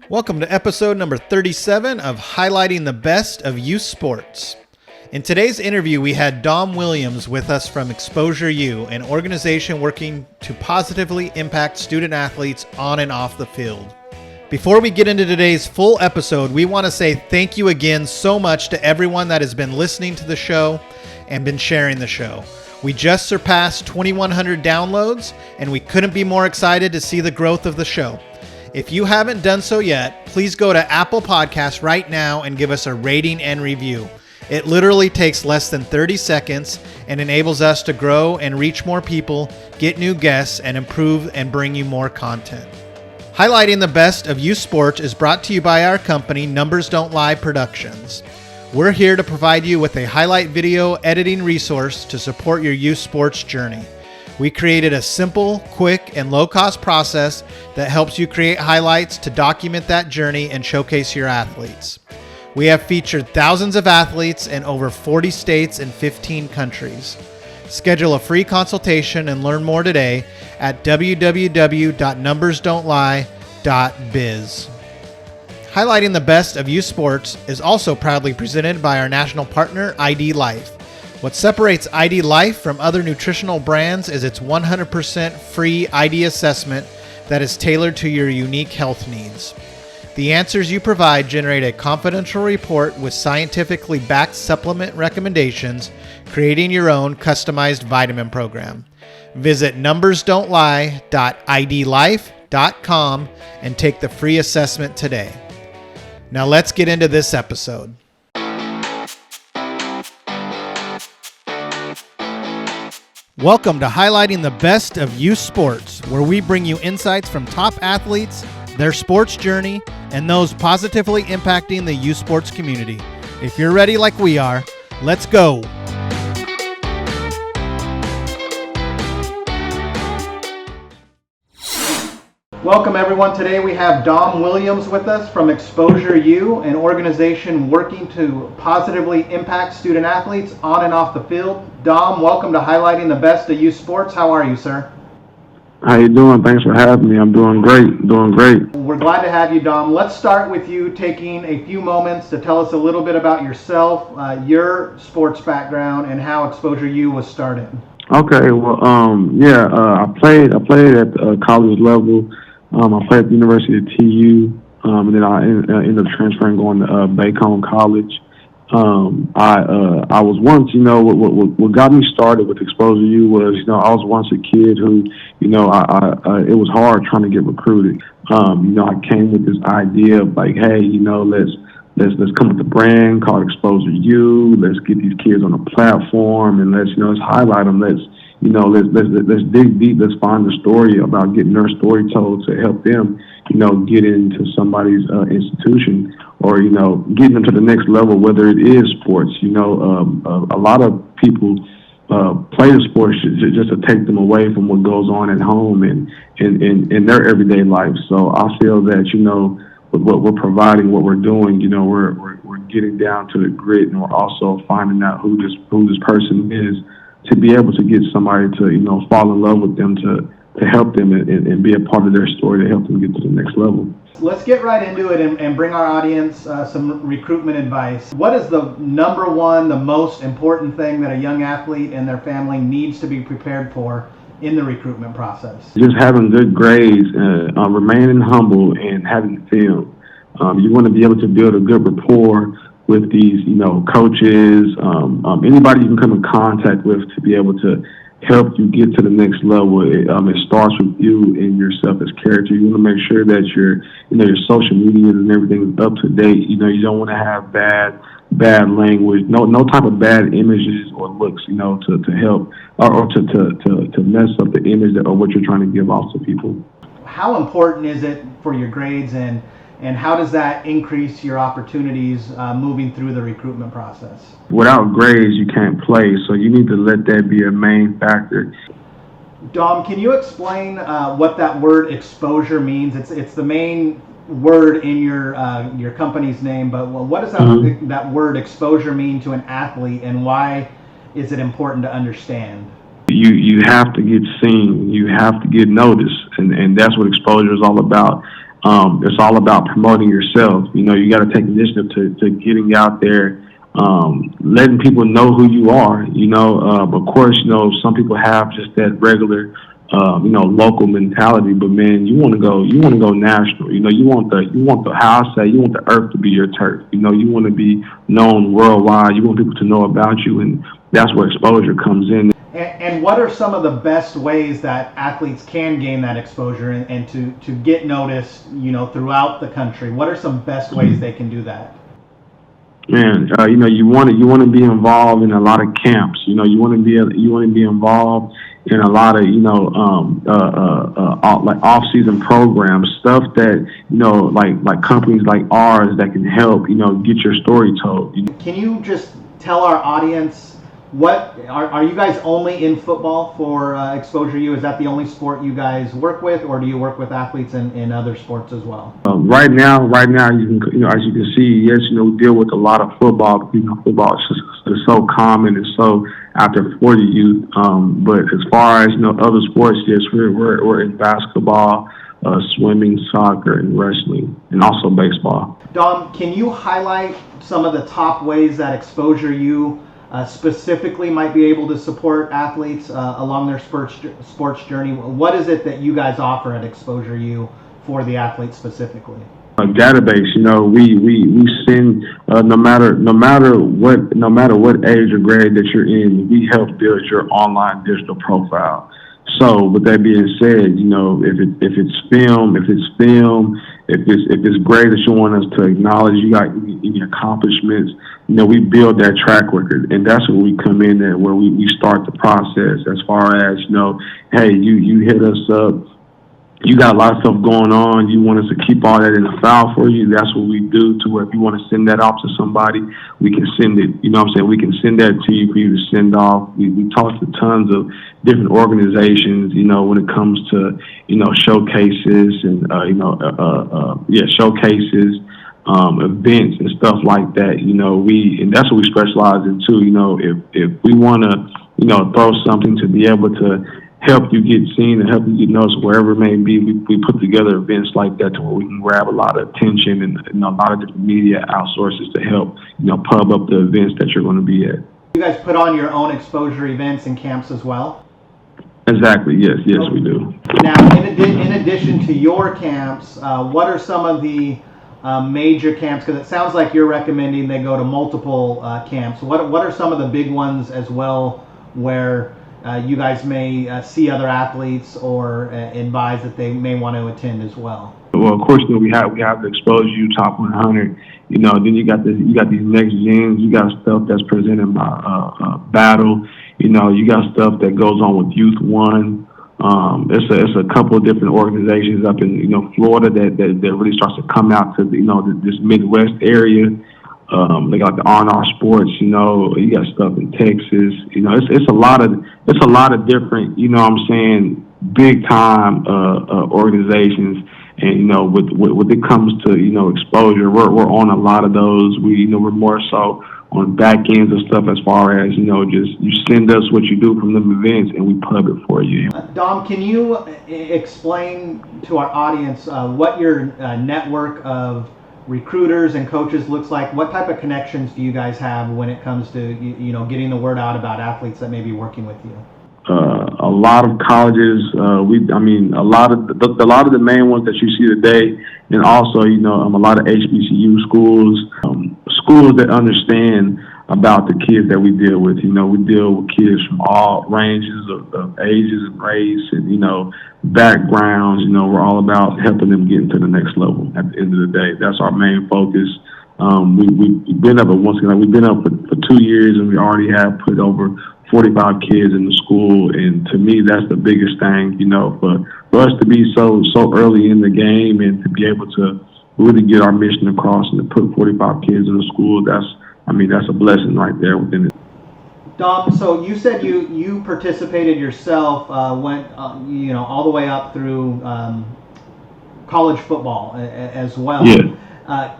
Welcome to episode number 37 of Highlighting the Best of Youth Sports. In today's interview, we had Dom Williams with us from Exposure U, an organization working to positively impact student athletes on and off the field. Before we get into today's full episode, we want to say thank you again so much to everyone that has been listening to the show and been sharing the show. We just surpassed 2,100 downloads, and we couldn't be more excited to see the growth of the show. If you haven't done so yet, please go to Apple Podcasts right now and give us a rating and review. It literally takes less than 30 seconds and enables us to grow and reach more people, get new guests, and improve and bring you more content. Highlighting the Best of Youth Sports is brought to you by our company, Numbers Don't Lie Productions. We're here to provide you with a highlight video editing resource to support your youth sports journey. We created a simple, quick, and low-cost process that helps you create highlights to document that journey and showcase your athletes. We have featured thousands of athletes in over 40 states and 15 countries. Schedule a free consultation and learn more today at www.numbersdon'tlie.biz. Highlighting the Best of Youth Sports is also proudly presented by our national partner, ID Life. What separates ID Life from other nutritional brands is its 100% free ID assessment that is tailored to your unique health needs. The answers you provide generate a confidential report with scientifically backed supplement recommendations, creating your own customized vitamin program. Visit numbersdon'tlie.idlife.com and take the free assessment today. Now let's get into this episode. Welcome to Highlighting the Best of Youth Sports, where we bring you insights from top athletes, their sports journey, and those positively impacting the youth sports community. If you're ready like we are, let's go. Welcome everyone. Today we have Dom Williams with us from Exposure U, an organization working to positively impact student athletes on and off the field. Dom, welcome to Highlighting the Best of Youth Sports. How are you, sir? How you doing? Thanks for having me. I'm doing great. We're glad to have you, Dom. Let's start with you taking a few moments to tell us a little bit about yourself, your sports background, and how Exposure U was started. Okay. Well, I played at the college level. I played at the University of TU, and then I ended up transferring, going to Bacone College. I was once, what got me started with Exposure U was, I was once a kid who, it was hard trying to get recruited. I came with this idea of like, hey, let's come with a brand called Exposure U. Let's get these kids on a platform and let's highlight them. Let's dig deep. Let's find a story about getting their story told to help them, get into somebody's institution or, getting them to the next level, whether it is sports. A lot of people play the sports just to take them away from what goes on at home and in their everyday life. So I feel that, with what we're providing, what we're doing, we're getting down to the grit, and we're also finding out who this person is, to be able to get somebody to, fall in love with them, to help them and be a part of their story, to help them get to the next level. Let's get right into it and bring our audience some recruitment advice. What is the number one, the most important thing that a young athlete and their family needs to be prepared for in the recruitment process? Just having good grades, remaining humble, and having film. You want to be able to build a good rapport with these, coaches, anybody you can come in contact with to be able to help you get to the next level. It starts with you and yourself as character. You want to make sure that your social media and everything is up to date. You don't want to have bad language, no type of bad images or looks, to help or to mess up the image or what you're trying to give off to people. How important is it for your grades and how does that increase your opportunities moving through the recruitment process? Without grades, you can't play, so you need to let that be a main factor. Dom, can you explain what that word exposure means? It's the main word in your company's name, but what does that word exposure mean to an athlete, and why is it important to understand? You have to get seen. You have to get noticed, and that's what exposure is all about. It's all about promoting yourself. You got to take initiative to getting out there, letting people know who you are. Of course, some people have just that regular, local mentality. But man, you want to go national. You want the earth to be your turf. You want to be known worldwide. You want people to know about you, and that's where exposure comes in. And what are some of the best ways that athletes can gain that exposure and to get noticed, throughout the country? What are some best ways they can do that? Man, you want to be involved in a lot of camps. You want to be involved in a lot of like off-season programs, stuff that like companies like ours that can help get your story told. Can you just tell our audience, what are you guys only in football for Exposure U? Is that the only sport you guys work with, or do you work with athletes in other sports as well? Right now, you can, as you can see, yes, we deal with a lot of football. Football is so common and so out there for the youth. But as far as other sports, yes, we're in basketball, swimming, soccer, and wrestling, and also baseball. Dom, can you highlight some of the top ways that Exposure U specifically might be able to support athletes along their sports journey? What is it that you guys offer at Exposure U for the athletes specifically? A database, we send no matter what age or grade that you're in, we help build your online digital profile. So with that being said, if it's film, if it's great that you want us to acknowledge you got any accomplishments, we build that track record, and that's where we come in at, where we start the process as far as, hey, you hit us up, you got a lot of stuff going on, you want us to keep all that in the file for you. That's what we do, to where if you want to send that off to somebody, we can send it. We can send that to you for you to send off. We talk to tons of different organizations, when it comes to, showcases and, showcases, events and stuff like that. And that's what we specialize in too. If we want to, throw something to be able to help you get seen and help you get noticed wherever it may be, we put together events like that to where we can grab a lot of attention and a lot of different media outsources to help, pub up the events that you're going to be at. You guys put on your own exposure events and camps as well? Exactly. Yes, we do. Now, in addition to your camps, what are some of the major camps? Because it sounds like you're recommending they go to multiple camps. What are some of the big ones as well, where you guys may see other athletes or advise that they may want to attend as well? Well, of course, we have the Exposure U Top 100. Then you got these next gens. You got stuff that's presented by Battle. You got stuff that goes on with Youth One. It's a couple of different organizations up in Florida that really starts to come out to this Midwest area. They got the R&R Sports. You got stuff in Texas. It's a lot of different. Big time organizations. And when it comes to exposure, we're on a lot of those. We're more so on back ends of stuff as far as just you send us what you do from them events and we pub it for you. Dom, can you explain to our audience what your network of recruiters and coaches looks like? What type of connections do you guys have when it comes to getting the word out about athletes that may be working with you? A lot of colleges, a lot of the main ones that you see today, and also a lot of HBCU schools, schools that understand about the kids that we deal with. We deal with kids from all ranges of ages and race and backgrounds. We're all about helping them get into the next level. At the end of the day, that's our main focus. We've been up we've been up for 2 years, and we already have put over 45 kids in the school, and to me, that's the biggest thing, for us to be so early in the game and to be able to really get our mission across and to put 45 kids in the school. That's a blessing right there within it. Dom, so you said you participated yourself, went all the way up through college football as well. Yeah.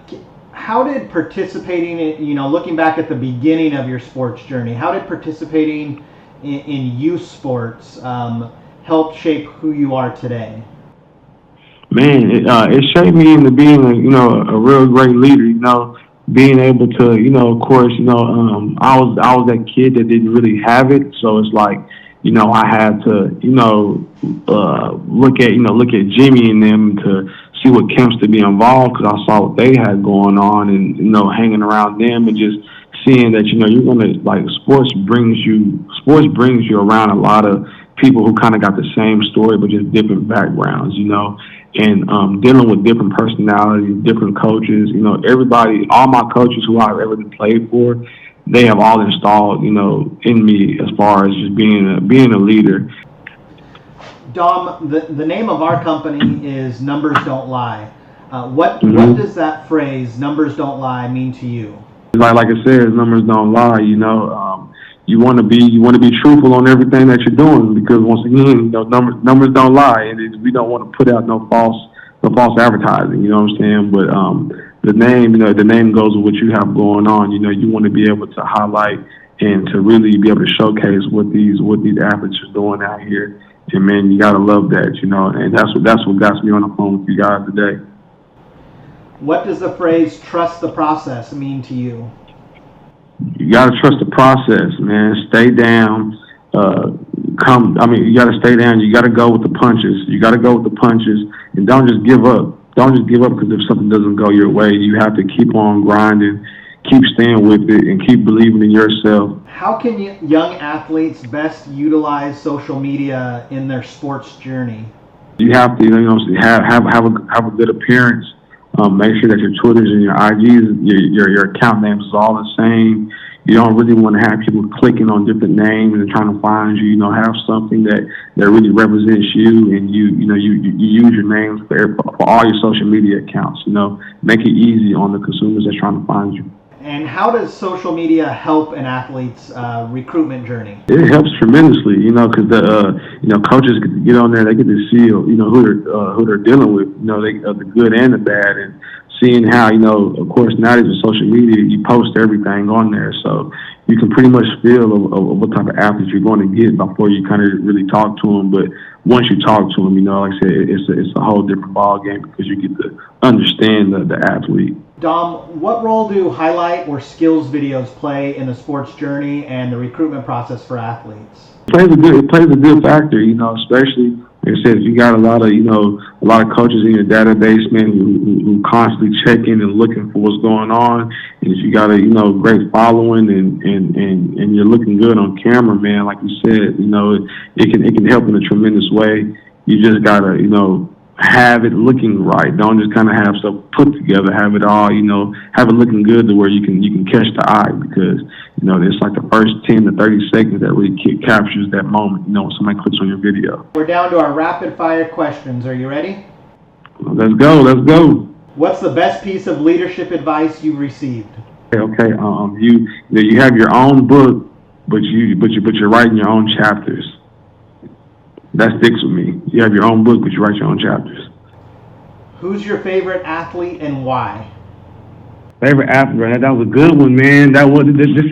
How did participating in, looking back at the beginning of your sports journey, how did participating in youth sports help shape who you are today? Man, it shaped me into being a real great leader. Being able to, of course, I was that kid that didn't really have it, so it's like, I had to, look at Jimmy and them to see what counts to be involved, because I saw what they had going on, and hanging around them and just seeing that you're gonna, like, sports brings you around a lot of people who kind of got the same story but just different backgrounds, and dealing with different personalities, different coaches. Everybody, all my coaches who I've ever played for, they have all installed, in me as far as just being a leader. Dom, the name of our company is Numbers Don't Lie. What does that phrase, numbers don't lie, mean to you? Like I said, numbers don't lie. You want to be truthful on everything that you're doing, because once again, numbers don't lie, and we don't want to put out no false advertising. You know what I'm saying? But the name goes with what you have going on. You want to be able to highlight and to really be able to showcase what these athletes are doing out here. And man, you gotta love that. And that's what got me on the phone with you guys today. What does the phrase "trust the process" mean to you? You got to trust the process, man. Stay down. You got to stay down. You got to go with the punches. And don't just give up. Don't just give up because if something doesn't go your way, you have to keep on grinding, keep staying with it, and keep believing in yourself. How can young athletes best utilize social media in their sports journey? You have to, have a good appearance. Make sure that your Twitters and your IGs, your account names is all the same. You don't really want to have people clicking on different names and trying to find you. Have something that really represents you, and you use your names for all your social media accounts. Make it easy on the consumers that's trying to find you. And how does social media help an athlete's recruitment journey? It helps tremendously, because coaches get on there, they get to see, who they're dealing with, the good and the bad, and seeing how, of course, nowadays with social media, you post everything on there, so you can pretty much feel of what type of athlete you're going to get before you kind of really talk to them. But once you talk to them, like I said, it's a whole different ball game, because you get to understand the athlete. Dom, what role do highlight or skills videos play in the sports journey and the recruitment process for athletes? It plays a good factor, especially, like I said, if you got a lot of coaches in your database, man, who constantly checking and looking for what's going on. And if you got a, great following and you're looking good on camera, man, like you said, it can help in a tremendous way. You just gotta, have it looking right. Don't just kind of have stuff put together. Have it all, have it looking good to where you can catch the eye, because it's like the first 10 to 30 seconds that really captures that moment. When somebody clicks on your video. We're down to our rapid fire questions. Are you ready? Let's go. What's the best piece of leadership advice you received? Okay. You have your own book, but you're writing your own chapters. That sticks with me. You have your own book, but you write your own chapters. Who's your favorite athlete and why? Favorite athlete? That was a good one, man. This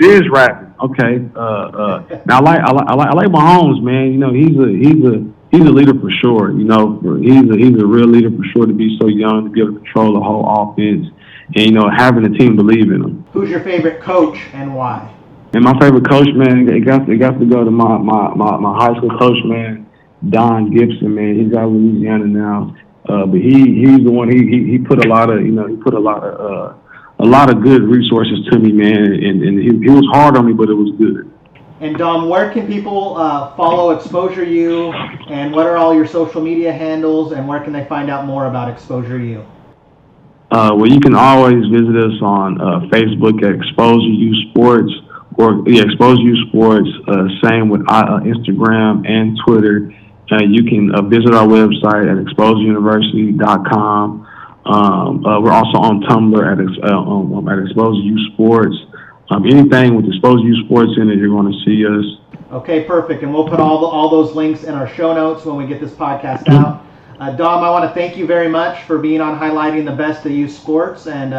is rapping. Okay. Now I like Mahomes, man. He's a leader for sure. He's a real leader for sure, to be so young, to be able to control the whole offense, and having the team believe in him. Who's your favorite coach and why? And my favorite coach, man, it got to go to my high school coach, man. Don Gibson, man, he's out of Louisiana now, but he's the one. He put a lot of good resources to me, man, and he was hard on me, but it was good. And Dom, where can people follow Exposure U, and what are all your social media handles, and where can they find out more about Exposure U? Well, you can always visit us on Facebook at Exposure U Sports, or Exposure U Sports. Same with Instagram and Twitter. You can visit our website at exposureuniversity.com. We're also on Tumblr at Exposure U Sports. Anything with Exposure U Sports in it, you're going to see us. Okay, perfect. And we'll put all those links in our show notes when we get this podcast out. Dom, I want to thank you very much for being on Highlighting the Best of Youth Sports, and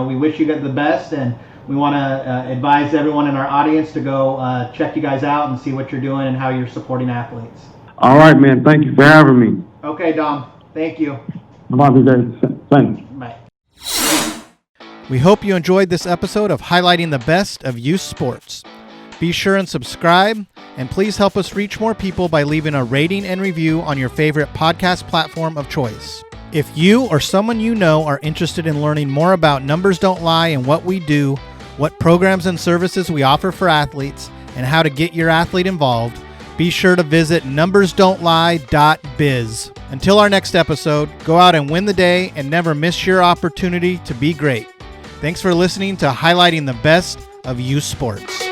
we wish you the best, and we want to advise everyone in our audience to go check you guys out and see what you're doing and how you're supporting athletes. All right, man. Thank you for having me. Okay, Dom. Thank you. Thanks. Bye. We hope you enjoyed this episode of highlighting the best of youth sports. Be sure and subscribe, and please help us reach more people by leaving a rating and review on your favorite podcast platform of choice. If you or someone you know are interested in learning more about Numbers Don't Lie and what we do, what programs and services we offer for athletes, and how to get your athlete involved, be sure to visit numbersdon'tlie.biz. Until our next episode, go out and win the day and never miss your opportunity to be great. Thanks for listening to Highlighting the Best of Youth Sports.